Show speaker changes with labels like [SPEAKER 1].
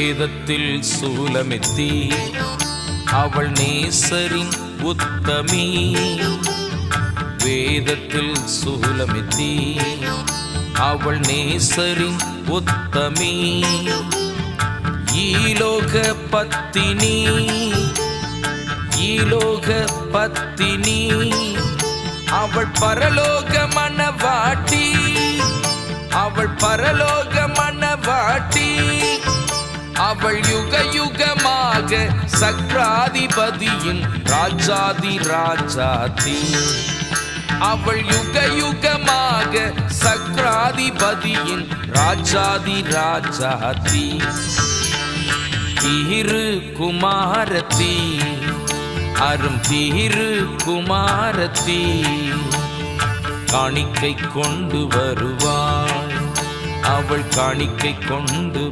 [SPEAKER 1] வேதத்தில் சூலமெத்தி அவள் நேசரின் உத்தமி. வேதத்தில் சூலமெத்தி அவள் நேசரின் உத்தமி. ஈலோக பத்தினி ஈலோக பத்தினி அவள் பரலோக மணவாட்டி. அவள் பரலோக மணவாட்டி. அவள் யுக யுகமாக சக்ராதிபதியின் ராஜாதி ராஜாதி. அவள் யுக யுகமாக சக்ராதிபதியின் ராஜாதி ராஜாதி. திரு குமாரத்தி அரும் திரு குமாரத்தி காணிக்கை கொண்டு வருவாள். அவள் காணிக்கை கொண்டு